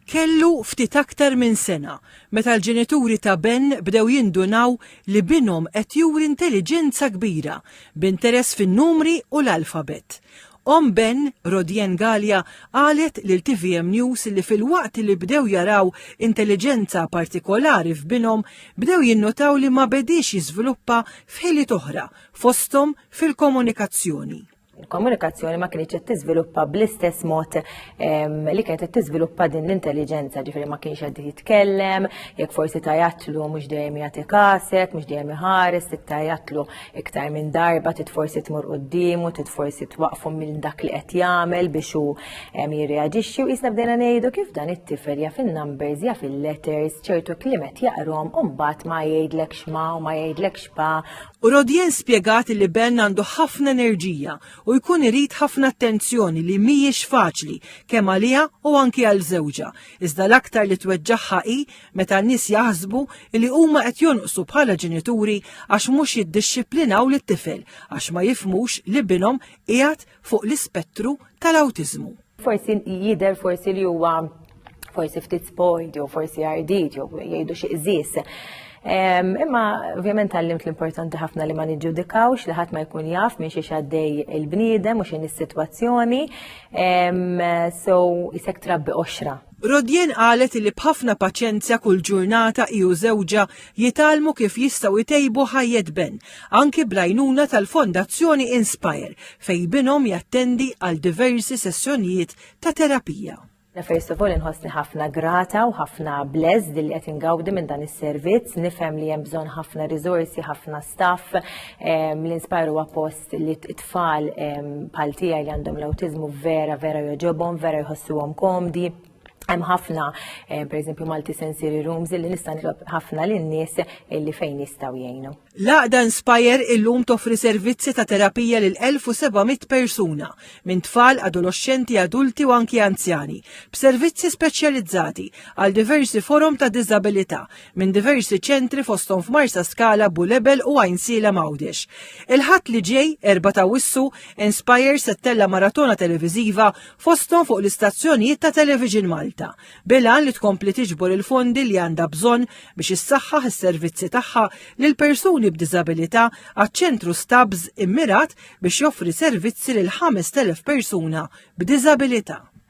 Kellu ftit aktar minn sena, meta l-ġenituri ta' Ben bdew jindunaw li binhom qed juri intelligenza kbira b'interess fin-numri u l-alfabet. Ben, Rodien Gallia, qalet lil TVM News li fil-waqt li bdew jaraw intelligenza partikolari f'binhom bdew jinnotaw li ma bedix jiżviluppa f'ħiliet oħra fosthom fil-komunikazzjoni. Il-komunikazzjoni ma kienx qed tiżviluppa bl-istess mod li kienet qed tiżviluppa din l-intelligenza, ġifieri ma kienx qed jitkellem, jekk forsi tajatlu mhux dejjem jagħti kaset, mhux dejjem iħares, tajatlu iktar minn darba tit forsi tmur qudiemu, tit forsi twaqfu minn dak li qed jagħmel biex hu jirreaġixxi u qisna bdejna ngħidu kif dan it-tifel ja fin-numbers ja fil-letters ċertu kliemet jaqrhom u mbagħad ma jgħidlek x'ma u ma jgħidlek x'pa. U Rodien spjegat li Ben għandu ħafna enerġija u jkun irid ħafna attenzjoni li mhijiex faċli kemm għaliha u anki għal żewġa. Iżda l-aktar li tweġġaħħa hi meta n-nies jaħsbu li huma qed jonqsu bħala ġenituri għax mhux jiddixxiplinaw lit-tifel għax ma jifhmux li binhom qiegħed fuq l-ispettru tal-awtiżmu. Forsi jidher forsi li huwa forsi ftit spoiled jew forsi ardit jew jgħidu xi qżies. Imma ovvjament għallimt l-importanti ħafna li ma niġġudikawx li ħadd ma jkun jaf minn xi għaddej il-bniedem u x'in is-sitwazzjoni, so isek trabbi oxra. Rodien qalet li b'ħafna paċenzja kull ġurnata hi u żewġa jitalmu kif jistgħu jtejbu ħajjed Ben, anki bl-għajnuna tal-Fondazzjoni Inspire fejn binhom jattendi għal diversi sessjonijiet ta' terapija. First of all, inħossni ħafna grata u ħafna blessed li qed ingawdi minn dan is-servizz, nifhem li hemm bżonn ħafna riżorsi, ħafna staff, l-Inspire huwa post li t-tfal bħal tiegħi li għandhom l-awtiżmu vera joġobhom, vera jħossuhom komdi. Hemm ħafna, pereżempju multi-sensory rooms li nista' nitlob ħafna lin-nies li fejn jistgħu jgħinu. L-għaqda Inspire illum toffri servizzi ta' terapija lil 1700 persuna minn tfal, adolescenti, adulti u anki anzjani, b'servizzi speċjalizzati għal diversi forum ta' diżabilità minn diversi ċentri fosthom f'Marsa Skala, Bulebel u Għajnsila Mawdex. Il-ħadd li ġej 4 ta' Wissu, Inspire settella maratona televiżiva fosthom fuq l-istazzjonijiet ta' Television Malta. Bilan li tkompli tiġbor il-fondi li għandha bżonn biex issaħħaħ is-servizzi tagħha lil persuni b'diżabilità għaċ-ċentru Stabs immirat biex joffri servizzi lil 5,000 persuna b'diżabilità.